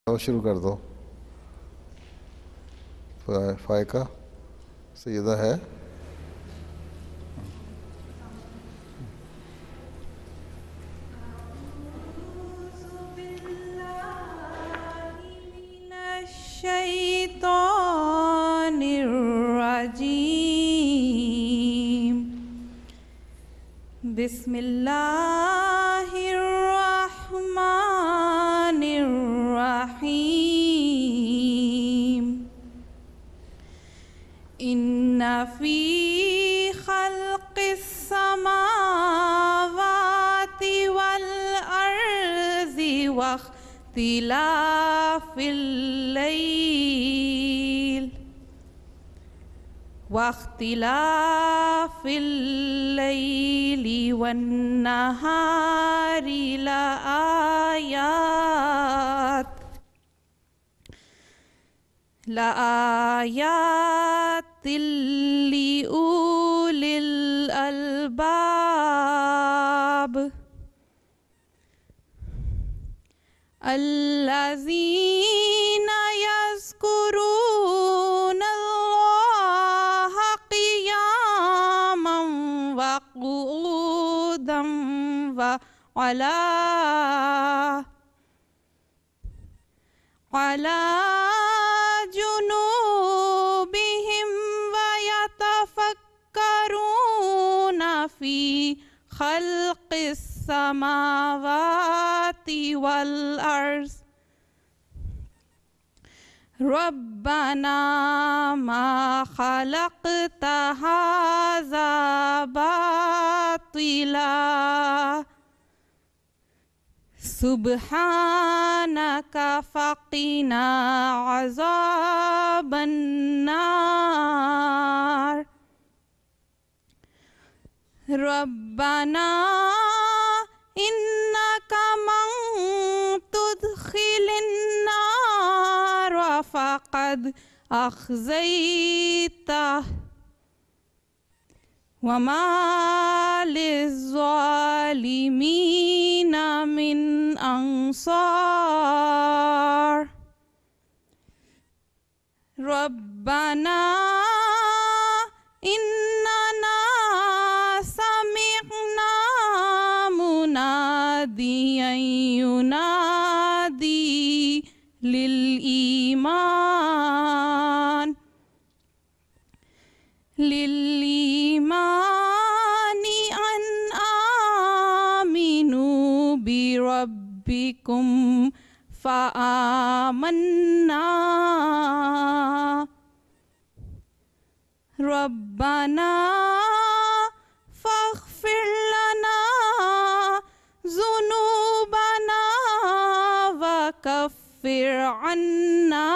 اور شروع کر دو. فائقہ سیدہ ہے. الشیطان الرجیم. بسم اللہ الرحمن الرحیم. ان فی خلق السماوات والارض واختلاف الليل والنهار لآيات لأولي الألباب الذين يذكرون الله قياما وقعودا وعلى جنوبهم ويتفكرون في خلق السماوات والأرض ربنا ما خلقت هذا باطلا سبحانك فقنا عذاب النار. ربنا إنك من تدخل النار فقد أخزيته وما للظالمين من أنصار. ربنا إننا سمعنا مناديا ينادي للإيمان أن آمنوا بربكم فآمنا. ربنا فاغفر لنا ذنوبنا وكفر عنا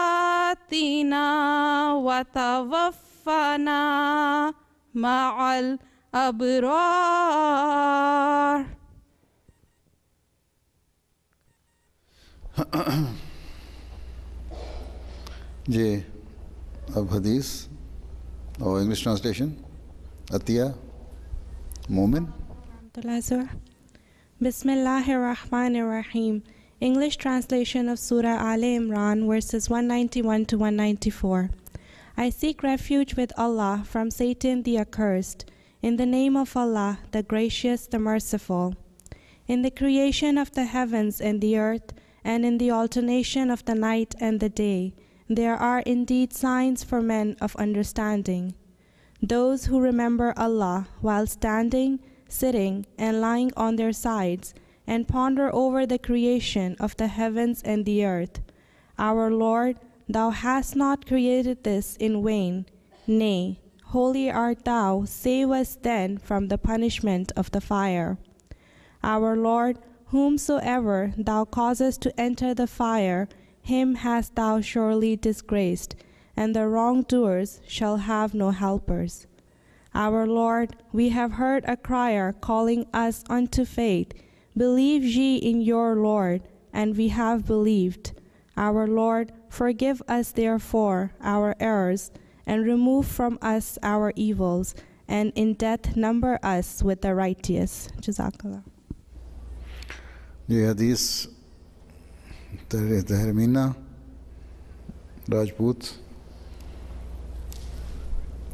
سيئاتنا وتوفنا مع الأبرار. جی اب حدیث اور انگلش ٹرانسلیشن عطیہ مومن. Bismillahir Rahmanir Rahim. English translation of Surah Al Imran, verses 191 to 194. I seek refuge with Allah from Satan the accursed. In the name of Allah, the gracious, the merciful. In the creation of the heavens and the earth, and in the alternation of the night and the day, there are indeed signs for men of understanding. Those who remember Allah while standing, sitting, and lying on their sides, and ponder over the creation of the heavens and the earth. Our Lord, Thou hast not created this in vain. Nay, holy art Thou, save us then from the punishment of the fire. Our Lord, whomsoever Thou causest to enter the fire, him hast Thou surely disgraced, and the wrongdoers shall have no helpers. Our Lord, we have heard a crier calling us unto faith. Believe ye in your Lord, and we have believed. Our Lord, forgive us therefore our errors, and remove from us our evils, and in death number us with the righteous. Jazakallah. یہ حدیث تہرمینہ راجپوت.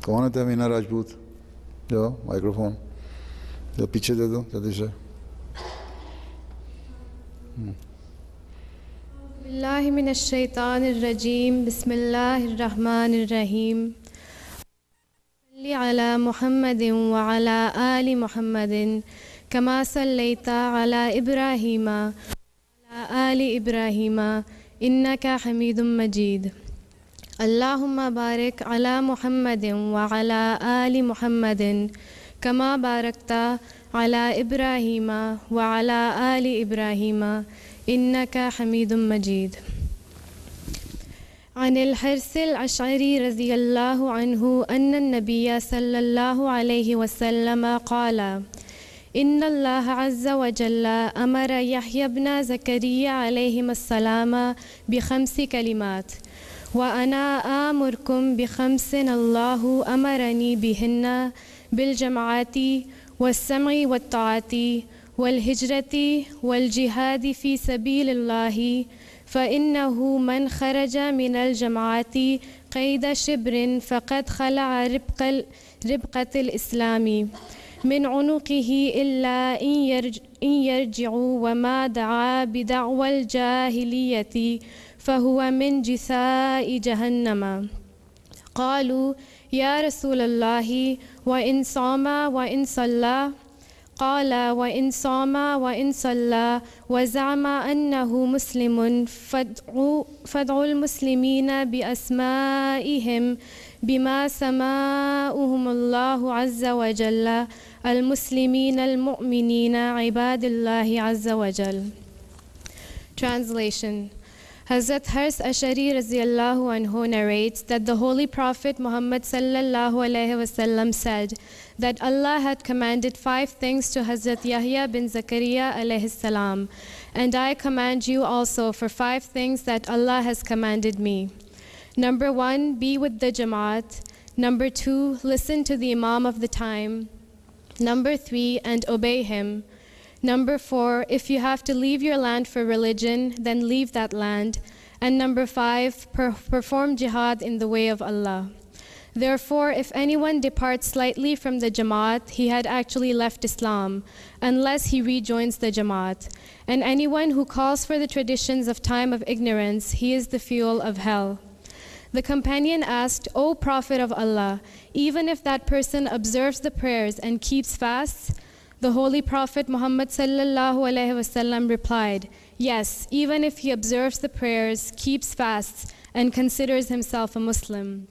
کون ہے تہرمینہ راجپوت؟ جو micro phone جو پیچھے دے دو جلدی سے. باللہ من الشیطان الرجیم بسم اللہ الرحمن الرحیم صلی علی محمد وعلی آل محمد کما صلیت علی ابراہیم وعلی آل ابراہیم انک حمید مجید. اللہم بارک علی محمد وعلی آل محمد کما بارکت علی ابراہیم وعلی آل ابراہیم إنك حميد مجيد. عن الحرث الأشعري رضي الله عنه أن النبي صلى الله عليه وسلم قال إن الله عز وجل أمر يحيى بن زكريا عليهما السلام ب5 كلمات وأنا آمركم ب5 الله أمرني بهن بالجماعة والسمع والطاعة والهجرة والجهاد في سبيل الله فإنه من خرج من الجماعة قيد شبر فقد خلع ربقة الإسلام من عنقه إلا إن يرجع وما دعا بدعوى الجاهلية فهو من جثاء جهنم. قالوا يا رسول الله وإن صام وإن صلى؟ قال وإن صام وإن صلى وزعم أنه مسلم فادعوا المسلمين بأسمائهم بما سماؤهم الله عز وجل المسلمين المؤمنين عباد الله عز وجل. Translation. Hazrat Hars Ashari Raziyallahu Anhu narrates that the Holy Prophet Muhammad Sallallahu Alaihi Wasallam said that Allah had commanded 5 things to Hazrat Yahya bin Zakaria alayhi salam, and I command you also for 5 things that Allah has commanded me. Number 1, be with the Jamaat. Number 2, listen to the Imam of the time. Number 3, and obey him. Number 4, if you have to leave your land for religion, then leave that land. And number 5, perform jihad in the way of Allah. Therefore, if anyone departs slightly from the Jamaat, he had actually left Islam, unless he rejoins the Jamaat. And anyone who calls for the traditions of time of ignorance, he is the fuel of hell. The companion asked, O Prophet of Allah, even if that person observes the prayers and keeps fasts? The Holy Prophet Muhammad Sallallahu Alaihi Wasallam replied, yes, even if he observes the prayers, keeps fasts, and considers himself a Muslim.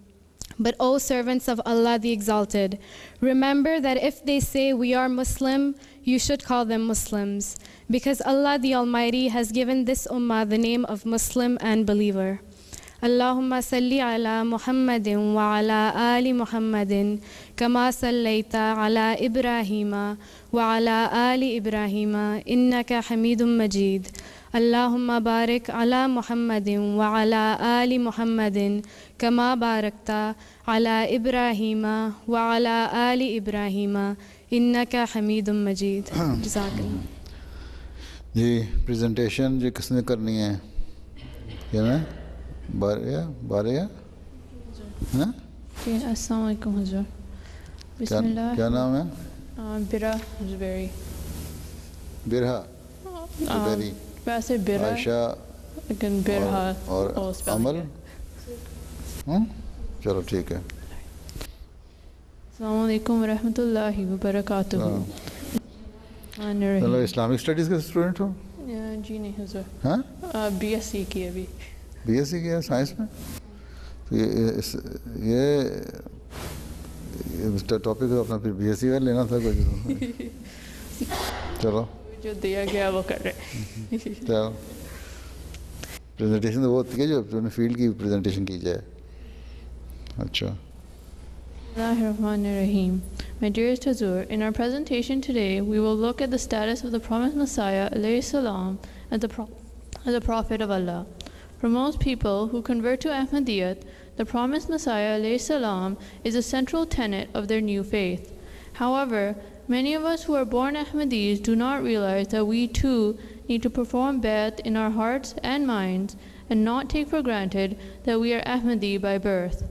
But O servants of Allah the Exalted, remember that if they say we are Muslim, you should call them Muslims, because Allah the Almighty has given this ummah the name of Muslim and believer. Allahumma salli ala Muhammadin wa ala ali Muhammadin kama sallaita ala Ibrahima wa ala ali Ibrahima innaka Hamidum Majid. Allahumma barik ala Muhammadin wa ala ali Muhammadin kama barakta ala Ibrahima wa ala ali Ibrahima innaka Hamidum Majid. Jazakallah. G presentation جی کس نے کرنی ہے؟ کیا میں باریا ہے نا؟ السلام علیکم حضور. بسم اللہ. کیا نام ہے؟ برا زبیری. برہا زبیری. ویسے برا عائشہ لیکن برہا اور عمل. چلو ٹھیک ہے. السلام علیکم ورحمۃ اللہ وبرکاتہ. چلو اسلامک اسٹڈیز کے اسٹوڈنٹ ہو؟ جی نہیں حضور. ہاں بی ایس سی کی ابھی. بی ایس سی کیا سائنس میں؟ تو یہ ٹاپک اپنا پھر بی ایس سی کا لینا تھا کچھ. چلو جو دیا گیا وہ کر رہے. چلو پریزنٹیشن تو وہ ہوتی ہے جو اپنے فیلڈ کی پریزنٹیشن کی جائے. اچھا. Bismillahirrahmanirrahim. My dearest Hazur, in our presentation today, we will look at the status of the promised Messiah alayhi salam as the Prophet of Allah. For most people who convert to Ahmadiyyat, the promised Messiah alayhi salam is a central tenet of their new faith. However, many of us who are born Ahmadis do not realize that we too need to perform bayat in our hearts and minds and not take for granted that we are Ahmadi by birth.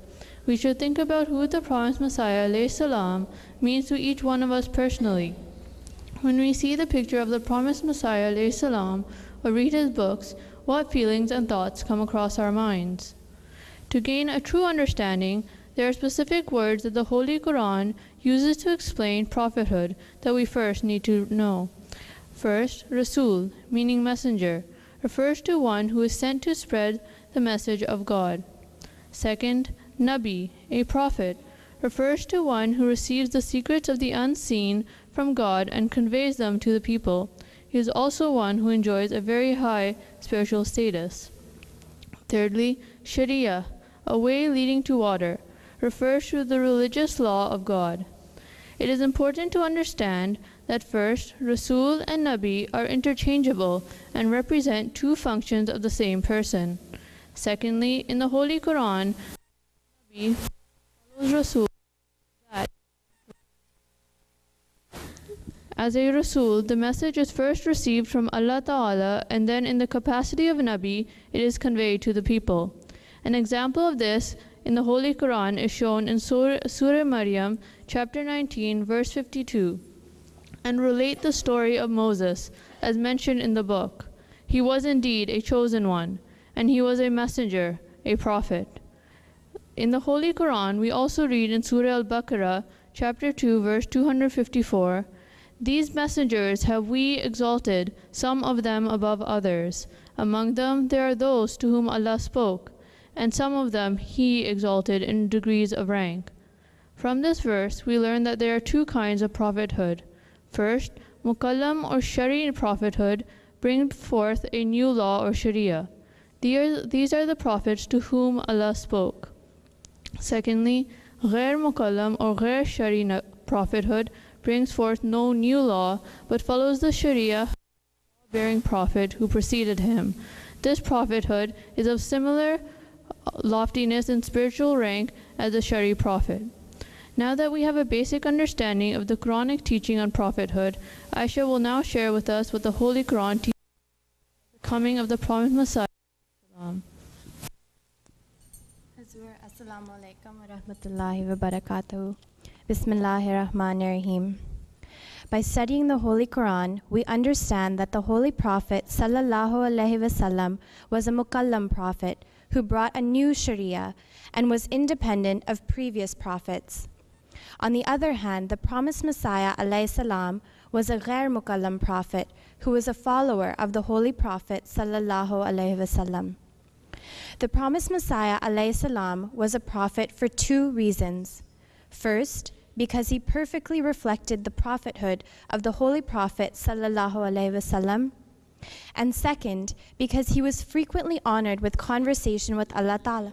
We should think about who the promised Messiah ﷺ means to each one of us personally. When we see the picture of the promised Messiah ﷺ or read his books, what feelings and thoughts come across our minds? To gain a true understanding, there are specific words that the Holy Quran uses to explain prophethood that we first need to know. First, Rasul, meaning messenger, refers to one who is sent to spread the message of God. Second, Nabi, a prophet, refers to one who receives the secrets of the unseen from God and conveys them to the people. He is also one who enjoys a very high spiritual status. Thirdly, Sharia, a way leading to water, refers to the religious law of God. It is important to understand that first, Rasul and Nabi are interchangeable and represent two functions of the same person. Secondly, in the Holy Quran, Nabi follows Rasul that as a Rasul, the message is first received from Allah Ta'ala and then in the capacity of Nabi, it is conveyed to the people. An example of this in the Holy Quran is shown in Surah Maryam, chapter 19, verse 52, and relate the story of Moses, as mentioned in the book. He was indeed a chosen one, and he was a messenger, a prophet. In the Holy Quran, we also read in Surah Al-Baqarah, chapter 2, verse 254, "These messengers have we exalted, some of them above others. Among them there are those to whom Allah spoke, and some of them He exalted in degrees of rank." From this verse, we learn that there are two kinds of prophethood. First, Mukallam or Shari prophethood brings forth a new law or Sharia. These are the prophets to whom Allah spoke. Secondly, Ghair Mukallam or Ghair Shari prophethood brings forth no new law, but follows the Sharia bearing prophet who preceded him. This prophethood is of similar loftiness and spiritual rank as the Shari prophet. Now that we have a basic understanding of the Quranic teaching on prophethood, Aisha will now share with us what the Holy Quran teaches about the coming of the promised Messiah. Assalamu alaikum wa rahmatullahi wa barakatuh. Bismillahir Rahmanir Rahim. By studying the Holy Quran, we understand that the Holy Prophet sallallahu alaihi wasallam was a Mukallam prophet who brought a new Sharia and was independent of previous prophets. On the other hand, the promised Messiah alayhi salam was a Ghair Mukallam prophet who was a follower of the Holy Prophet sallallahu alaihi wasallam. The promised Messiah alayhi salam was a prophet for two reasons. First, because he perfectly reflected the prophethood of the Holy Prophet sallallahu alaihi wasallam, and second, because he was frequently honored with conversation with Allah Ta'ala.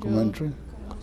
Commentary?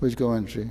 Which commentary?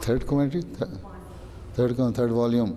Third commentary? Third volume?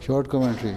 Short commentary.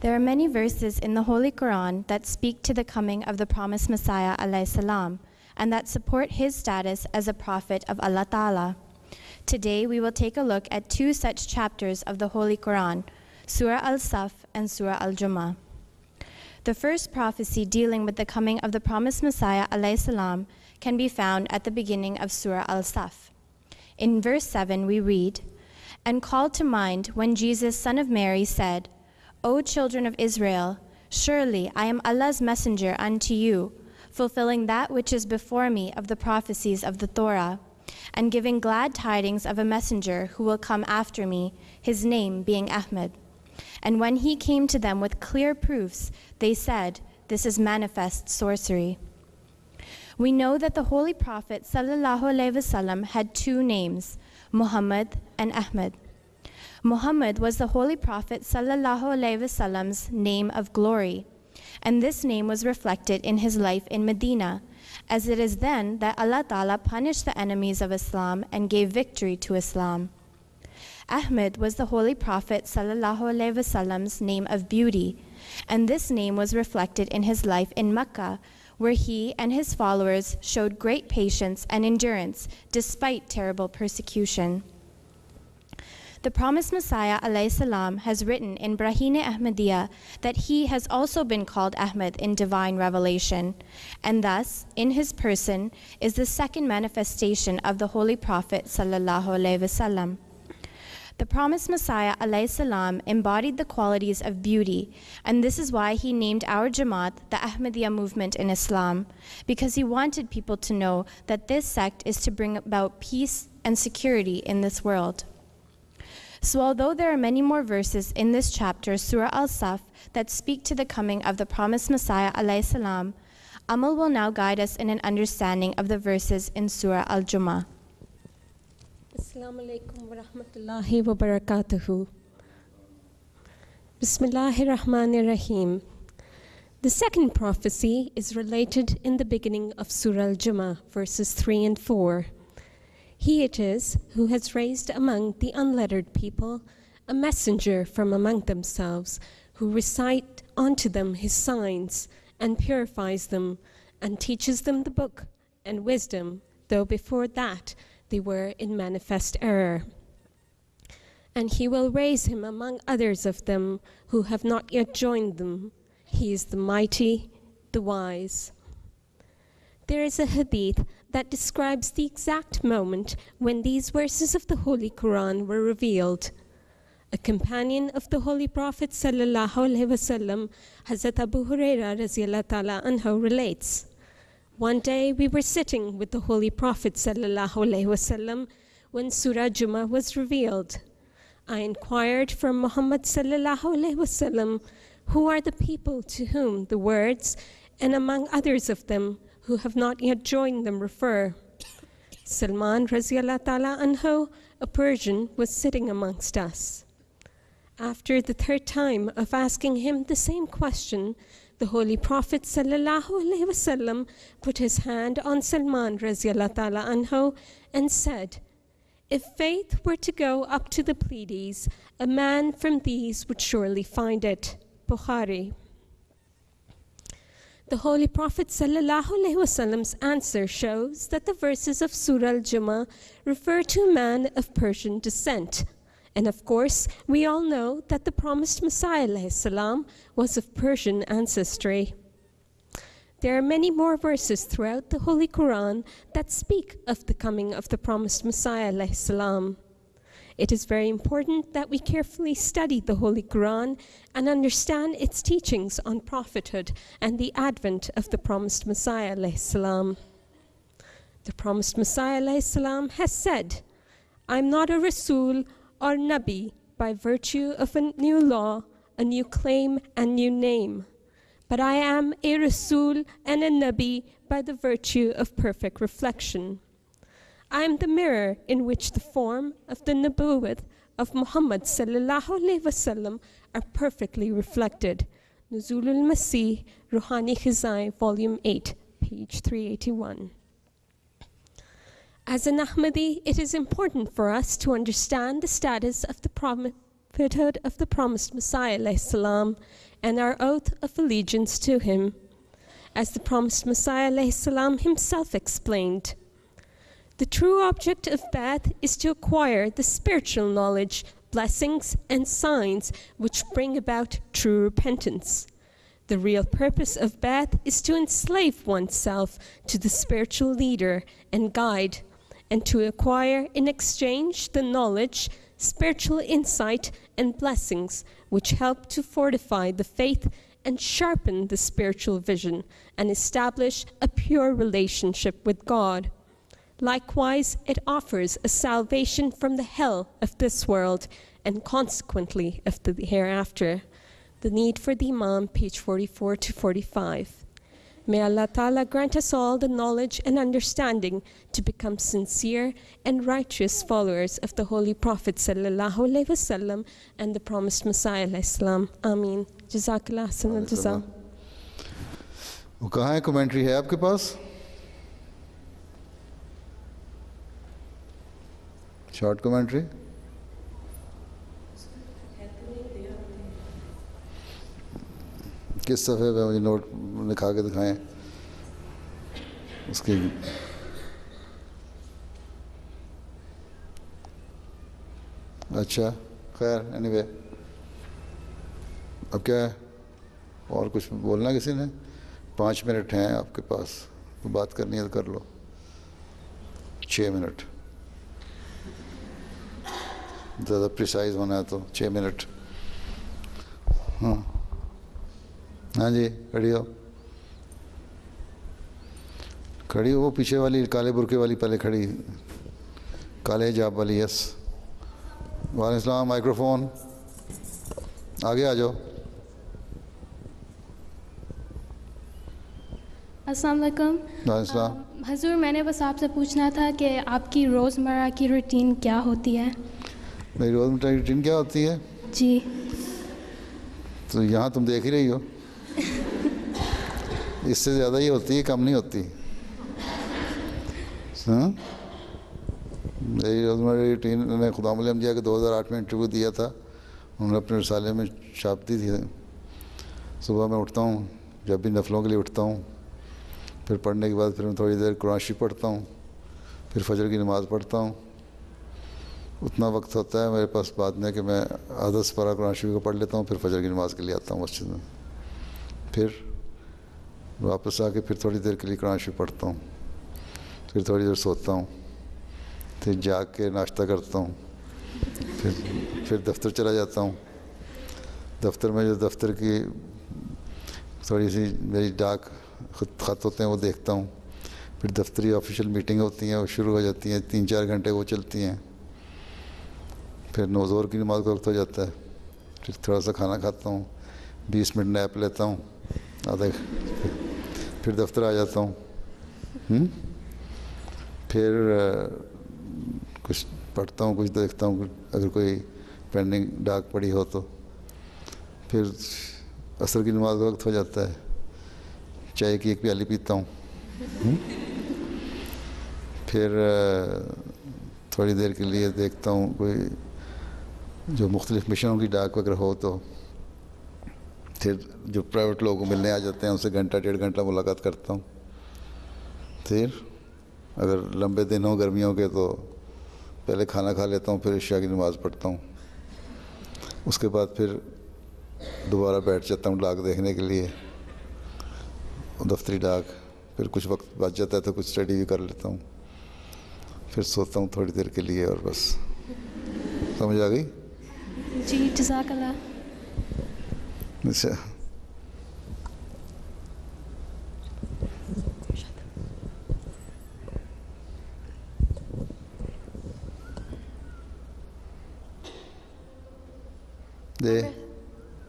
There are many verses in the Holy Quran that speak to the coming of the promised Messiah alayhi salam and that support his status as a prophet of Allah Ta'ala. Today we will take a look at two such chapters of the Holy Quran, Surah Al-Saf and Surah Al-Jumu'ah. The first prophecy dealing with the coming of the promised Messiah alayhi salam can be found at the beginning of Surah Al-Saf. In verse 7 we read, "And call to mind when Jesus, son of Mary, said, O children of Israel, surely I am Allah's messenger unto you, fulfilling that which is before me of the prophecies of the Torah, and giving glad tidings of a messenger who will come after me, his name being Ahmed. And when he came to them with clear proofs, they said, This is manifest sorcery." We know that the Holy Prophet ﷺ had two names, Muhammad and Ahmed. Muhammad was the Holy Prophet ﷺ's name of glory, and this name was reflected in his life in Medina, as it is then that Allah Ta'ala punished the enemies of Islam and gave victory to Islam. Ahmed was the Holy Prophet ﷺ's name of beauty, and this name was reflected in his life in Mecca, where he and his followers showed great patience and endurance despite terrible persecution. The promised Messiah alayhi salam has written in Brahine Ahmadiyya that he has also been called Ahmed in divine revelation, and thus, in his person, is the second manifestation of the Holy Prophet ﷺ. The promised Messiah alayhi salam embodied the qualities of beauty, and this is why he named our Jamaat the Ahmadiyya movement in Islam, because he wanted people to know that this sect is to bring about peace and security in this world. So although there are many more verses in this chapter, Surah Al-Saf, that speak to the coming of the promised Messiah alayhi salam, Amal will now guide us in an understanding of the verses in Surah Al-Jumu'ah. Assalamu alaikum wa rahmatullahi wa barakatuhu. Bismillahir Rahmanir Rahim. The second prophecy is related in the beginning of Surah Al-Jumu'ah, verses 3 and 4. He it is who has raised among the unlettered people a messenger from among themselves, who recite unto them his signs, and purifies them, and teaches them the book and wisdom, though before that they were in manifest error. And he will raise him among others of them who have not yet joined them. He is the mighty, the wise. There is a hadith that describes the exact moment when these verses of the Holy Quran were revealed. A companion of the Holy Prophet ﷺ, Hazrat Abu Huraira radhiyallahu ta'ala anhu, relates, "One day we were sitting with the Holy Prophet ﷺ when Surah Jumu'ah was revealed. I inquired from Muhammad ﷺ, who are the people to whom the words, and among others of them, who have not yet joined them, refer. Salman radhiyallahu ta'ala anhu, a Persian, was sitting amongst us. After the third time of asking him the same question, the Holy Prophet ﷺ put his hand on Salman radhiyallahu ta'ala anhu and said, If faith were to go up to the Pleiades, a man from these would surely find it. Bukhari. The Holy Prophet ﷺ's answer shows that the verses of Surah Al-Jumu'ah refer to a man of Persian descent. And of course, we all know that the promised Messiah ﷺ was of Persian ancestry. There are many more verses throughout the Holy Quran that speak of the coming of the promised Messiah ﷺ. It is very important that we carefully study the Holy Quran and understand its teachings on prophethood and the advent of the promised Messiah ﷺ. The promised Messiah alayhi salam has said, "I'm not a Rasul or Nabi by virtue of a new law, a new claim and new name, but I am a Rasul and a Nabi by the virtue of perfect reflection. I am the mirror in which the form of the Nabuwwat of Muhammad sallallahu alaihi wasallam are perfectly reflected." Nuzulul Masih, Ruhani Khizai, Volume 8, page 381. As an Ahmadi, it is important for us to understand the status of the prophethood of the promised Messiah alayhi salam and our oath of allegiance to him. As the promised Messiah alayhi salam himself explained, the true object of Ba'ath is to acquire the spiritual knowledge, blessings, and signs which bring about true repentance. The real purpose of Ba'ath is to enslave oneself to the spiritual leader and guide, and to acquire in exchange the knowledge, spiritual insight, and blessings which help to fortify the faith and sharpen the spiritual vision and establish a pure relationship with God. Likewise, it offers a salvation from the hell of this world and consequently of the hereafter. The Need for the Imam, page 44 to 45. May Allah Ta'ala grant us all the knowledge and understanding to become sincere and righteous followers of the Holy Prophet sallallahu alaihi wasallam and the promised Messiah alayhi salam. Ameen. Jazakallah ahsanal jaza. وہ کہاں ہے commentary ہے آپ کے پاس؟ Short commentary کس صفحے پہ؟ مجھے نوٹ لکھا کے دکھائیں اس کی. اچھا خیر اینی وے، اب کیا ہے اور کچھ بولنا کسی نے؟ 5 منٹ ہیں آپ کے پاس، بات کرنی ہے تو کر لو. 6 منٹ، زیادہ پریسائز ہونا ہے تو 6 منٹ. ہاں جی کھڑی ہو، کھڑی ہو. وہ پیچھے والی کالے برقعے والی پہلے کھڑی، کالے حجاب والی. یس وعلیکم السلام. مائکرو فون آگے آ جاؤ. السلام علیکم. وعلیکم السلام. حضور میں نے بس آپ سے پوچھنا تھا کہ آپ کی روزمرہ کی روٹین کیا ہوتی ہے؟ میری روزمرہ کی روٹین کیا ہوتی ہے؟ جی تو یہاں تم دیکھ ہی رہی ہو، اس سے زیادہ ہی ہوتی ہے، کم نہیں ہوتی. ہاں میری روزمرہ کی روٹین میں خدا علیہ دیا کہ 2008 میں انٹرویو دیا تھا، انہوں نے اپنے رسالے میں چھاپ دی تھی. صبح میں اٹھتا ہوں، جب بھی نفلوں کے لیے اٹھتا ہوں، پھر پڑھنے کے بعد پھر میں تھوڑی دیر قرآن شریف پڑھتا ہوں، پھر فجر کی نماز پڑھتا ہوں. اتنا وقت ہوتا ہے میرے پاس بعد میں کہ میں آدھا سپارہ قرآن شریف کو پڑھ لیتا ہوں، پھر فجر کی نماز کے لیے آتا ہوں مسجد میں. پھر واپس آ کے پھر تھوڑی دیر کے لیے قرآن شریف پڑھتا ہوں، پھر تھوڑی دیر سوتا ہوں، پھر جاگ کے ناشتہ کرتا ہوں، پھر دفتر چلا جاتا ہوں. دفتر میں جو دفتر کی تھوڑی سی میری ڈاک خط ہوتے ہیں وہ دیکھتا ہوں. پھر دفتری آفیشیل میٹنگ ہوتی ہیں، وہ شروع ہو جاتی ہیں، 3-4 گھنٹے وہ چلتی ہیں. پھر ظہر کی نماز کا وقت ہو جاتا ہے، پھر تھوڑا سا کھانا کھاتا ہوں، 20 منٹ نیپ لیتا ہوں آدھا، پھر دفتر آ جاتا ہوں. پھر کچھ پڑھتا ہوں، کچھ دیکھتا ہوں، اگر کوئی پینڈنگ ڈاک پڑی ہو تو. پھر عصر کی نماز کا وقت ہو جاتا ہے، چائے کی 1 پیالی پیتا ہوں. پھر تھوڑی دیر کے لیے دیکھتا ہوں کوئی جو مختلف مشنوں کی ڈاک وغیرہ ہو تو. پھر جو پرائیویٹ لوگوں کو ملنے آ جاتے ہیں ان سے 1-1.5 گھنٹہ ملاقات کرتا ہوں. پھر اگر لمبے دن ہوں گرمیوں کے تو پہلے کھانا کھا لیتا ہوں، پھر عشاء کی نماز پڑھتا ہوں. اس کے بعد پھر دوبارہ بیٹھ جاتا ہوں ڈاک دیکھنے کے لیے، دفتری ڈاک. پھر کچھ وقت بچ جاتا ہے تو کچھ اسٹڈی بھی کر لیتا ہوں. پھر سوتا ہوں تھوڑی دیر کے لیے اور بس. سمجھ آ گئی؟ جی جزاک اللہ. اچھا دے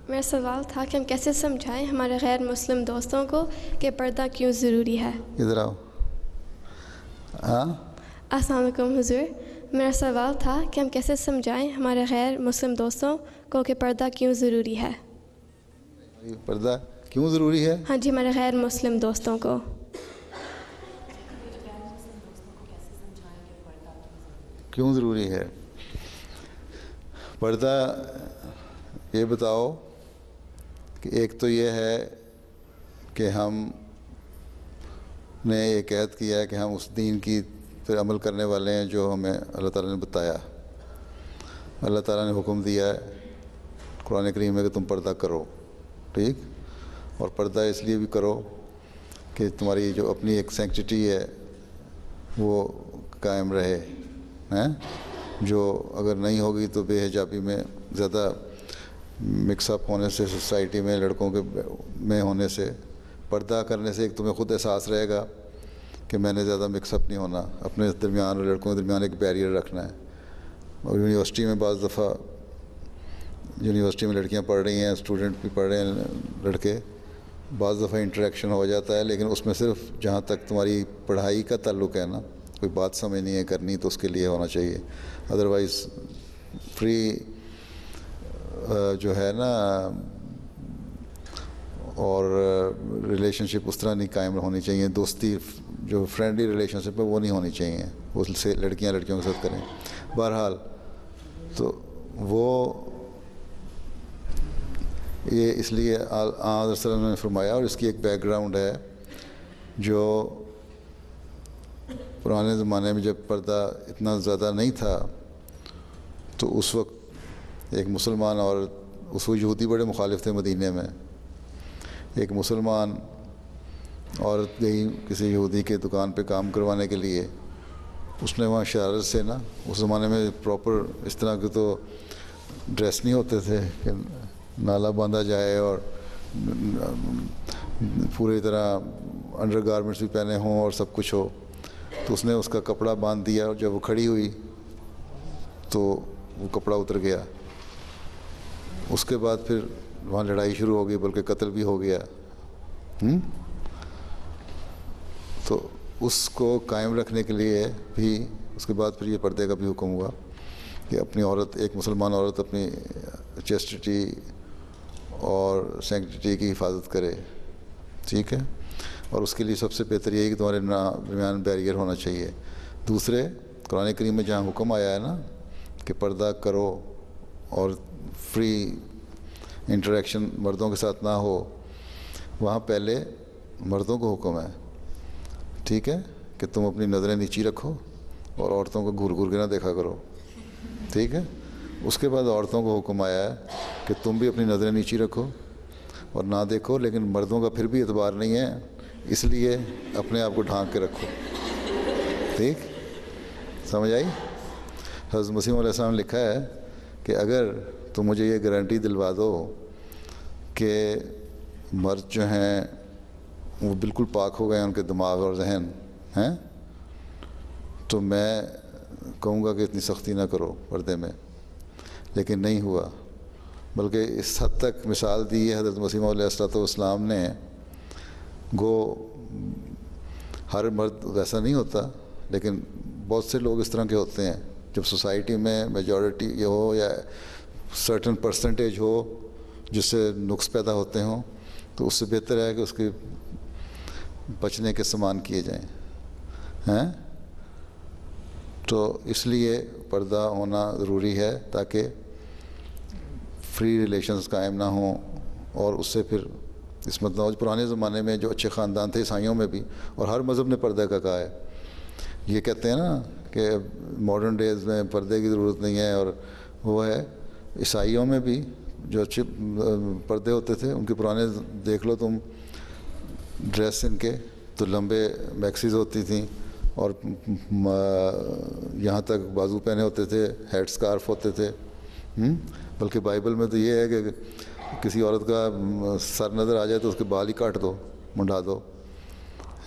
میرا سوال تھا کہ ہم کیسے سمجھائیں ہمارے غیر مسلم دوستوں کو کہ پردہ کیوں ضروری ہے. ادھر آؤ. ہاں السلام علیکم حضور. میرا سوال تھا کہ ہم کیسے سمجھائیں ہمارے غیر مسلم دوستوں کو کہ پردہ کیوں ضروری ہے. پردہ کیوں ضروری ہے؟ ہاں جی، ہمارے غیر مسلم دوستوں کو. کیوں ضروری ہے پردہ؟ یہ بتاؤ کہ ایک تو یہ ہے کہ ہم نے یہ قید کیا ہے کہ ہم اس دین کی پھر عمل کرنے والے ہیں جو ہمیں اللہ تعالیٰ نے بتایا. اللہ تعالیٰ نے حکم دیا ہے قرآن کریم میں کہ تم پردہ کرو، ٹھیک؟ اور پردہ اس لیے بھی کرو کہ تمہاری جو اپنی ایک سینکٹیٹی ہے وہ قائم رہے ہیں، جو اگر نہیں ہوگی تو بے حجابی میں زیادہ مکس اپ ہونے سے، سوسائٹی میں لڑکوں کے میں ہونے سے، پردہ کرنے سے ایک تمہیں خود احساس رہے گا کہ میں نے زیادہ مکس اپ نہیں ہونا، اپنے درمیان اور لڑکوں کے درمیان ایک بیریئر رکھنا ہے. اور یونیورسٹی میں بعض دفعہ یونیورسٹی میں لڑکیاں پڑھ رہی ہیں، اسٹوڈنٹ بھی پڑھ رہے ہیں، لڑکے، بعض دفعہ انٹریکشن ہو جاتا ہے، لیکن اس میں صرف جہاں تک تمہاری پڑھائی کا تعلق ہے نا، کوئی بات سمجھنی ہے کرنی تو اس کے لیے ہونا چاہیے. ادروائز فری جو ہے نا اور ریلیشن شپ اس طرح نہیں قائم ہونی چاہیے. دوستی جو فرینڈلی ریلیشن شپ ہے وہ نہیں ہونی چاہیے، وہ سے لڑکیاں لڑکیوں کے ساتھ کریں. بہرحال تو وہ یہ اس لیے آن حضرت صلی اللہ علیہ وسلم نے فرمایا، اور اس کی ایک بیک گراؤنڈ ہے جو پرانے زمانے میں جب پردہ اتنا زیادہ نہیں تھا تو اس وقت ایک مسلمان عورت، اس وقت یہودی بڑے مخالف تھے مدینے میں، ایک مسلمان عورت گئی کسی یہودی کے دکان پہ کام کروانے کے لیے. اس نے وہاں شرارت سے نا، اس زمانے میں پراپر اس طرح کے تو ڈریس نہیں ہوتے تھے کہ نالا باندھا جائے اور پوری طرح انڈر گارمنٹس بھی پہنے ہوں اور سب کچھ ہو. تو اس نے اس کا کپڑا باندھ دیا، اور جب وہ کھڑی ہوئی تو وہ کپڑا اتر گیا. اس کے بعد پھر وہاں لڑائی شروع ہو گئی، بلکہ قتل بھی ہو گیا. تو اس کو قائم رکھنے کے لیے بھی اس کے بعد پھر یہ پردے کا بھی حکم ہوا کہ اپنی عورت، ایک مسلمان عورت اپنی چیسٹٹی اور سینکٹیٹی کی حفاظت کرے، ٹھیک ہے؟ اور اس کے لیے سب سے بہتر یہی کہ تمہارے درمیان بیریئر ہونا چاہیے. دوسرے، قرآن کریم میں جہاں حکم آیا ہے نا کہ پردہ کرو اور فری انٹریکشن مردوں کے ساتھ نہ ہو، وہاں پہلے مردوں کو حکم ہے، ٹھیک ہے، کہ تم اپنی نظریں نیچی رکھو اور عورتوں کو گھور گھور کے نہ دیکھا کرو، ٹھیک ہے. اس کے بعد عورتوں کو حکم آیا ہے کہ تم بھی اپنی نظریں نیچی رکھو اور نہ دیکھو، لیکن مردوں کا پھر بھی اعتبار نہیں ہے، اس لیے اپنے آپ کو ڈھانک کے رکھو. ٹھیک، سمجھ آئی؟ حضرت مسیح علیہ السلام نے لکھا ہے کہ اگر تم مجھے یہ گارنٹی دلوا دو کہ مرد جو ہیں وہ بالکل پاک ہو گئے ان کے دماغ اور ذہن ہیں، تو میں کہوں گا کہ اتنی سختی نہ کرو پردے میں. لیکن نہیں ہوا، بلکہ اس حد تک مثال دی ہے حضرت مسیح علیہ السلام نے. گو ہر مرد ویسا نہیں ہوتا، لیکن بہت سے لوگ اس طرح کے ہوتے ہیں. جب سوسائٹی میں میجورٹی یہ ہو یا سرٹن پرسنٹیج ہو جس سے نقص پیدا ہوتے ہوں، تو اس سے بہتر ہے کہ اس کے بچنے کے سامان کیے جائیں ہیں. تو اس لیے پردہ ہونا ضروری ہے تاکہ فری ریلیشنز قائم نہ ہوں اور اس سے پھر عصمت نہ ہو. پرانے زمانے میں جو اچھے خاندان تھے، عیسائیوں میں بھی، اور ہر مذہب نے پردہ کا کہا ہے. یہ کہتے ہیں نا کہ ماڈرن ڈیز میں پردے کی ضرورت نہیں ہے، اور وہ ہے عیسائیوں میں بھی جو اچھے پردے ہوتے تھے ان کے پرانے دیکھ لو تم ڈریس، ان کے تو لمبے میکسیز ہوتی تھیں اور یہاں تک بازو پہنے ہوتے تھے، ہیڈ اسکارف ہوتے تھے. بلکہ بائبل میں تو یہ ہے کہ کسی عورت کا سر نظر آ جائے تو اس کے بال ہی کاٹ دو، منڈا دو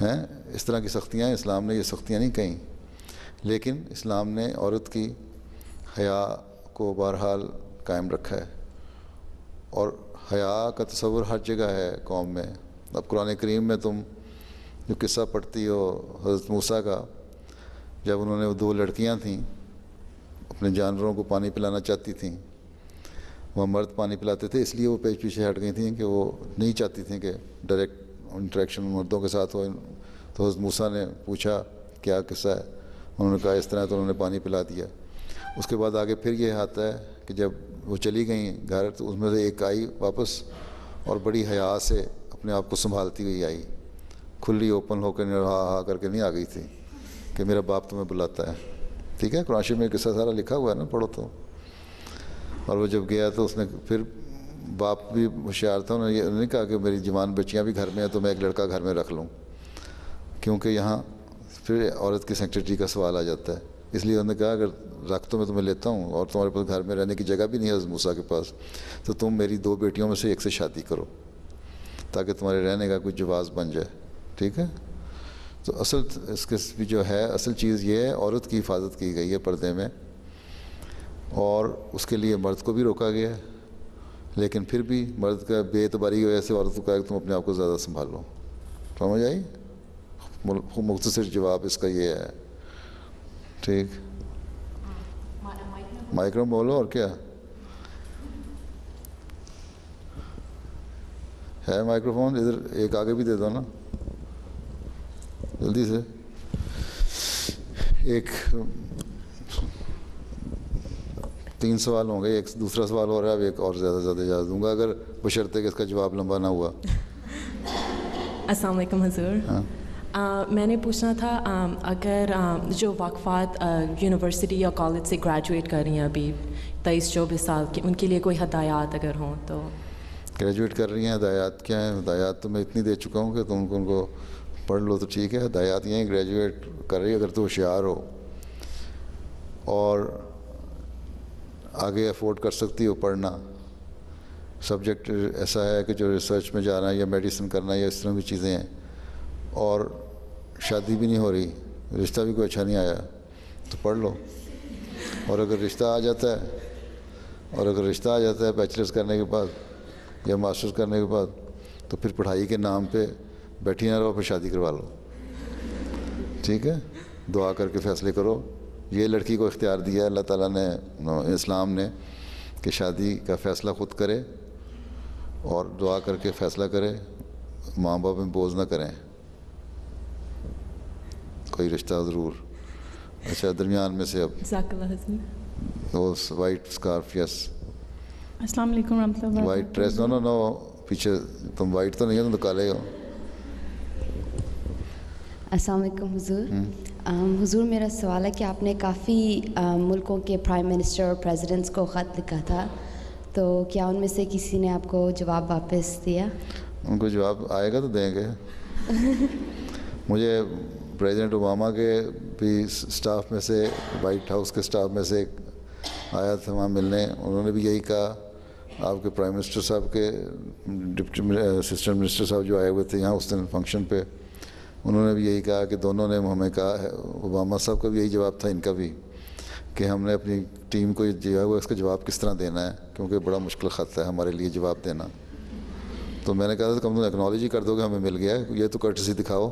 ہیں. اس طرح کی سختیاں ہیں. اسلام نے یہ سختیاں نہیں کہیں، لیکن اسلام نے عورت کی حیا کو بہرحال قائم رکھا ہے. اور حیا کا تصور ہر جگہ ہے قوم میں. اب قرآن کریم میں تم جو قصہ پڑھتی ہو حضرت موسیٰ کا، جب انہوں نے وہ 2 لڑکیاں تھیں اپنے جانوروں کو پانی پلانا چاہتی تھیں، وہ مرد پانی پلاتے تھے اس لیے وہ پیچھے ہٹ گئی تھیں کہ وہ نہیں چاہتی تھیں کہ ڈائریکٹ انٹریکشن مردوں کے ساتھ ہو. تو حضرت موسیٰ نے پوچھا کیا قصہ ہے، انہوں نے کہا اس طرح، تو انہوں نے پانی پلا دیا. اس کے بعد آگے پھر یہ آتا ہے کہ جب وہ چلی گئیں گھر تو اس میں سے ایک آئی واپس اور بڑی حیا سے اپنے آپ کو سنبھالتی ہوئی آئی، کھلی اوپن ہو کر ہا کر کے نہیں آ گئی تھی کہ میرا باپ تمہیں بلاتا ہے. ٹھیک ہے، قرآن شریف میں قصہ سارا لکھا ہوا ہے نا، پڑھو تو. اور وہ جب گیا تو اس نے پھر، باپ بھی ہوشیار تھا، انہوں نے یہ نہیں کہا کہ میری جوان بچیاں بھی گھر میں ہیں تو میں ایک لڑکا گھر میں رکھ لوں، کیونکہ یہاں پھر عورت کی سیکٹریٹی کا سوال آ جاتا ہے. اس لیے انہوں نے کہا اگر رکھ تو میں تمہیں لیتا ہوں اور تمہارے پاس گھر میں رہنے کی جگہ بھی نہیں ہے حضرت موسیٰ کے پاس، تو تم میری 2 بیٹیوں میں سے ایک سے شادی کرو تاکہ تمہارے رہنے کا کچھ جواز بن جائے. ٹھیک ہے، تو اصل اس کے جو ہے اصل چیز یہ ہے، عورت کی حفاظت کی گئی ہے پردے میں، اور اس کے لیے مرد کو بھی روکا گیا ہے. لیکن پھر بھی مرد کا بے اعتباری کی وجہ سے عورت کو کہا کہ تم اپنے آپ کو زیادہ سنبھالو. سمجھ آئی؟ مختصر جواب اس کا یہ ہے. ٹھیک، مائکرو بولو. اور کیا ہے مائکرو فون؟ ادھر ایک آگے بھی دے دو نا جلدی سے. ایک 3 سوال ہوں گے، ایک دوسرا سوال ہو رہا ہے، اب ایک اور زیادہ اجازت دوں گا اگر بشرطے کہ اس کا جواب لمبا نہ ہوا. السلام علیکم حضور. ہاں، میں نے پوچھنا تھا اگر جو واقفات یونیورسٹی یا کالج سے گریجویٹ کر رہی ہیں ابھی 23-24 سال کی، ان کے لیے کوئی ہدایات اگر ہوں تو. گریجویٹ کر رہی ہیں، ہدایات کیا ہیں؟ ہدایات تو میں اتنی دے چکا ہوں کہ تم ان کو پڑھ لو تو ٹھیک ہے. ہدایات یہ ہیں، گریجویٹ کر رہی ہے اگر تو ہوشیار ہو اور آگے افورڈ کر سکتی ہو پڑھنا، سبجیکٹ ایسا ہے کہ جو ریسرچ میں جانا ہے یا میڈیسن کرنا ہے یا اس طرح کی چیزیں ہیں، اور شادی بھی نہیں ہو رہی، رشتہ بھی کوئی اچھا نہیں آیا، تو پڑھ لو. اور اگر رشتہ آ جاتا ہے بیچلرز کرنے کے بعد یا ماسٹرز کرنے کے بعد، تو پھر پڑھائی کے نام پہ بیٹھی نہ رہو، پھر شادی کروا لو. ٹھیک ہے، دعا کر کے فیصلے کرو. یہ لڑکی کو اختیار دیا ہے اللہ تعالیٰ نے، اسلام نے، کہ شادی کا فیصلہ خود کرے اور دعا کر کے فیصلہ کرے، ماں باپ میں بوجھ نہ کریں. کوئی رشتہ ضرور. اچھا، درمیان میں سے اب وہ وائٹ اسکارف. یس، السلام علیکم ورحمۃ اللہ. White dress. نو پیچھے تم وائٹ تو نہیں ہو، تم تو کالے ہو. السلام علیکم حضور. حضور میرا سوال ہے کہ آپ نے کافی ملکوں کے پرائم منسٹر اور پریزیڈنٹس کو خط لکھا تھا، تو کیا ان میں سے کسی نے آپ کو جواب واپس دیا؟ ان کو جواب آئے گا تو دیں گے. مجھے پریزیڈنٹ اوباما کے بھی سٹاف میں سے، وائٹ ہاؤس کے سٹاف میں سے ایک آیا تھا وہاں ملنے. انہوں نے بھی یہی کہا. آپ کے پرائم منسٹر صاحب کے ڈپٹی اسسٹنٹ منسٹر صاحب جو آئے ہوئے تھے یہاں اس دن فنکشن پہ، انہوں نے بھی یہی کہا کہ دونوں نے ہمیں کہا ہے. اوباما صاحب کا بھی یہی جواب تھا، ان کا بھی، کہ ہم نے اپنی ٹیم کو جو ہے وہ اس کا جواب کس طرح دینا ہے، کیونکہ بڑا مشکل خط ہے ہمارے لیے جواب دینا. تو میں نے کہا تھا کم ایکنالوجی کر دو کہ ہمیں مل گیا ہے، یہ تو کرٹسی دکھاؤ.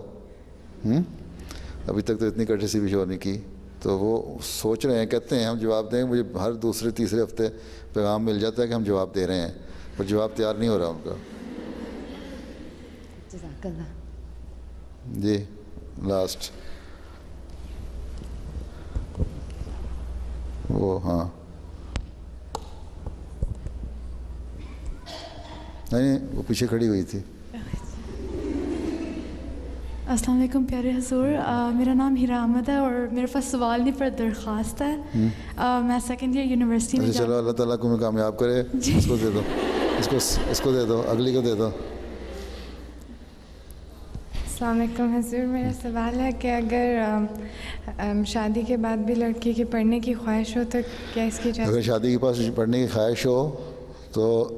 ابھی تک تو اتنی کرٹسی بھی شو نہیں کی. تو وہ سوچ رہے ہیں، کہتے ہیں ہم جواب دیں گے. مجھے ہر دوسرے تیسرے ہفتے پیغام مل جاتا ہے کہ ہم جواب دے رہے ہیں، پر جواب تیار نہیں ہو رہا ان کا. جزاک اللہ. جی لاسٹ وہ. ہاں نہیں، وہ پیچھے کھڑی ہوئی تھی. السلام علیکم پیارے حضور. میرا نام ہیرا احمد ہے اور میرے پاس سوال نہیں پر درخواست ہے. میں سیکنڈ ایئر یونیورسٹی میں. چلو اللہ تعالیٰ کو کامیاب کرے. اس کو دے دو، اس کو دے دو، اگلی کو دے دو. السلام علیکم حضور. میرا سوال ہے کہ اگر شادی کے بعد بھی لڑکی کی پڑھنے کی خواہش ہو تو کیا اس کی اجازت؟ اگر شادی کے پاس پڑھنے کی خواہش ہو تو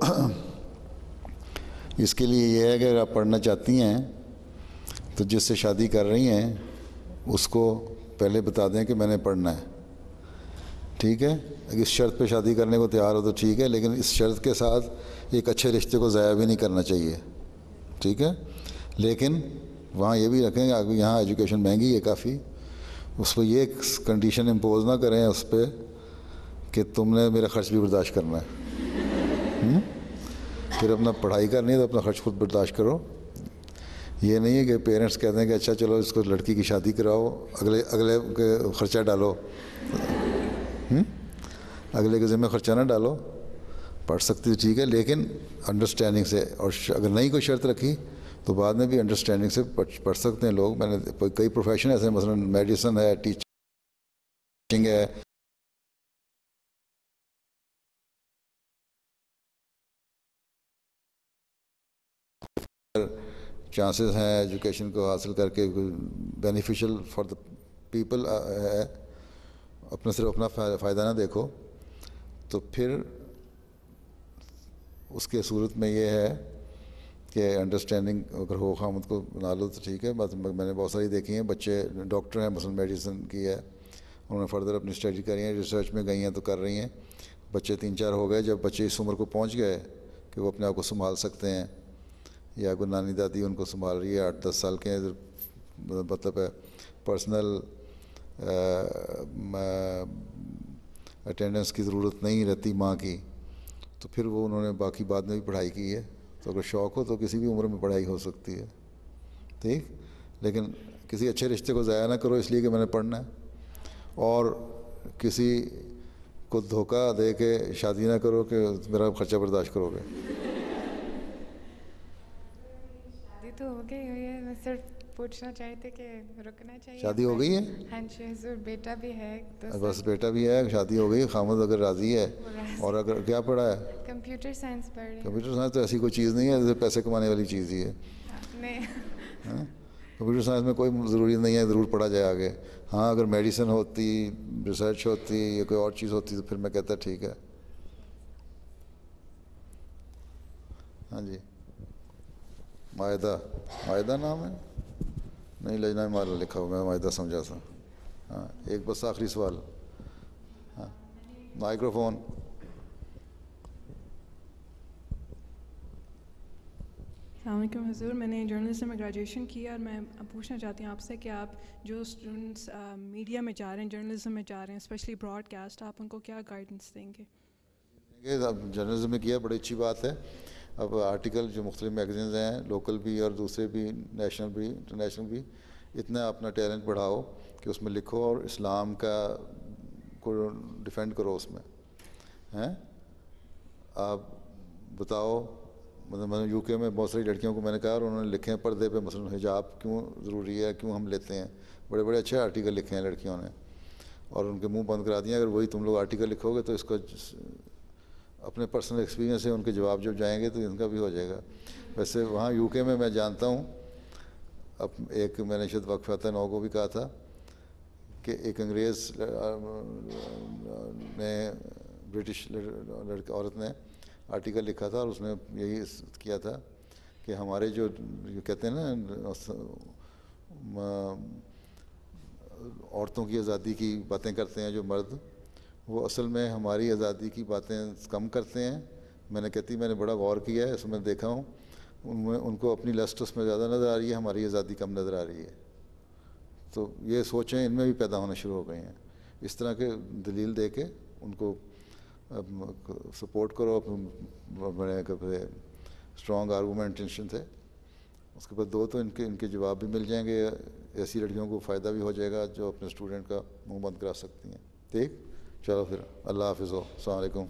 اس کے لیے یہ ہے کہ اگر آپ پڑھنا چاہتی ہیں تو جس سے شادی کر رہی ہیں اس کو پہلے بتا دیں کہ میں نے پڑھنا ہے. ٹھیک ہے. اگر اس شرط پہ شادی کرنے کو تیار ہو تو ٹھیک ہے, لیکن اس شرط کے ساتھ ایک اچھے رشتے کو ضائع بھی نہیں کرنا چاہیے, ٹھیک ہے. لیکن وہاں یہ بھی رکھیں کہ یہاں ایجوکیشن مہنگی ہے کافی, اس کو یہ کنڈیشن امپوز نہ کریں اس پہ کہ تم نے میرا خرچ بھی برداشت کرنا ہے. پھر اپنا پڑھائی کرنی ہے تو اپنا خرچ خود برداشت کرو. یہ نہیں ہے کہ پیرنٹس کہتے ہیں کہ اچھا چلو اس کو لڑکی کی شادی کراؤ, اگلے کے خرچہ ڈالو, اگلے کے ذمہ خرچہ نہ ڈالو. پڑھ سکتی تو ٹھیک ہے, لیکن انڈرسٹینڈنگ سے, اور اگر نہیں کوئی شرط رکھی تو بعد میں بھی انڈرسٹینڈنگ سے پڑھ سکتے ہیں لوگ. میں نے کئی پروفیشن ایسے ہیں, مثلا میڈیسن ہے, ٹیچنگ ہے, چانسز ہیں ایجوکیشن کو حاصل کر کے بینیفیشل فار دا پیپل ہے. صرف اپنا فائدہ نہ دیکھو. تو پھر اس کے صورت میں یہ ہے کہ انڈرسٹینڈنگ اگر ہو خامد کو بنا لو تو ٹھیک ہے. میں نے بہت ساری دیکھی ہیں, بچے ڈاکٹر ہیں, مثلا میڈیسن کی ہے, انہوں نے فردر اپنی اسٹڈی کری ہے, ریسرچ میں گئی ہیں تو کر رہی ہیں. بچے 3-4 ہو گئے, جب بچے اس عمر کو پہنچ گئے کہ وہ اپنے آپ کو سنبھال سکتے ہیں, یا کوئی نانی دادی ان کو سنبھال رہی ہے, 8-10 سال کے ہیں, مطلب ہے پرسنل اٹینڈنس کی ضرورت نہیں رہتی ماں کی, تو پھر وہ انہوں نے باقی بعد میں بھی پڑھائی کی ہے. تو اگر شوق ہو تو کسی بھی عمر میں پڑھائی ہو سکتی ہے, ٹھیک. لیکن کسی اچھے رشتے کو ضائع نہ کرو اس لیے کہ میں نے پڑھنا ہے, اور کسی کو دھوکہ دے کے شادی نہ کرو کہ میرا خرچہ برداشت کرو گے. شادی تو ہو گئی ہوئی ہے, میں صرف پوچھنا چاہتے کہ رکنا چاہیے. شادی ہو گئی ہے؟ ہاں جی حضور, بیٹا بھی ہے. بس بیٹا بھی ہے, شادی ہو گئی, خامد اگر راضی ہے. اور اگر کیا پڑھا ہے؟ کمپیوٹر سائنس پڑھ رہے ہیں. کمپیوٹر سائنس تو ایسی کوئی چیز نہیں ہے جیسے پیسے کمانے والی چیز ہی ہے. نہیں, کمپیوٹر سائنس میں کوئی ضروری نہیں ہے ضرور پڑھا جائے آگے. ہاں اگر میڈیسن ہوتی, ریسرچ ہوتی, یا کوئی اور چیز ہوتی تو پھر میں کہتا ٹھیک ہے. ہاں جی, معاہدہ نام ہے, نہیں لجنہ مالا لکھا ہوا, میں معاہدہ سمجھا تھا. ہاں ایک بس آخری سوال. ہاں مائکرو فون. السلام علیکم حضور, میں نے جرنلزم میں گریجویشن کی ہے, اور میں پوچھنا چاہتی ہوں آپ سے کہ آپ جو اسٹوڈنٹس میڈیا میں جا رہے ہیں, جرنلزم میں جا رہے ہیں, اسپیشلی براڈ کاسٹ, آپ ان کو کیا گائیڈنس دیں گے؟ جرنلزم میں کیا بڑی اچھی بات ہے. اب آرٹیکل جو مختلف میگزینز ہیں, لوکل بھی اور دوسرے بھی, نیشنل بھی انٹرنیشنل بھی, اتنا اپنا ٹیلنٹ بڑھاؤ کہ اس میں لکھو اور اسلام کا کو ڈیفینڈ کرو اس میں. ہیں آپ بتاؤ, مطلب یو کے میں بہت ساری لڑکیوں کو میں نے کہا, اور انہوں نے لکھے ہیں پردے پہ مثلا حجاب کیوں ضروری ہے, کیوں ہم لیتے ہیں, بڑے بڑے اچھے آرٹیکل لکھے ہیں لڑکیوں نے, اور ان کے منہ بند کرا دیا. اگر وہی تم لوگ آرٹیکل لکھو گے تو اس کو اپنے پرسنل ایکسپیرینس سے ان کے جواب جب جائیں گے تو ان کا بھی ہو جائے گا. ویسے وہاں یو کے میں جانتا ہوں, اب ایک میں نے شاید وقف فتح 9 کو بھی کہا تھا کہ ایک انگریز نے, برٹش عورت نے آرٹیکل لکھا تھا, اور اس نے یہی کیا تھا کہ ہمارے جو کہتے ہیں نا عورتوں کی آزادی کی باتیں کرتے ہیں جو مرد, وہ اصل میں ہماری آزادی کی باتیں کم کرتے ہیں. میں نے کہتی میں نے بڑا غور کیا ہے, اس میں دیکھا ہوں ان کو اپنی لسٹ اس میں زیادہ نظر آ رہی ہے, ہماری آزادی کم نظر آ رہی ہے. تو یہ سوچیں ان میں بھی پیدا ہونا شروع ہو گئی ہیں. اس طرح کے دلیل دے کے ان کو سپورٹ کرو, بڑے اسٹرانگ آرگومنٹیشن تھے. اس کے بعد 2 تو ان کے جواب بھی مل جائیں گے, ایسی لڑکیوں کو فائدہ بھی ہو جائے گا جو اپنے اسٹوڈنٹ کا منہ بند کرا سکتی ہیں. ٹھیک, چلو پھر اللہ حافظ ہو. السلام علیکم.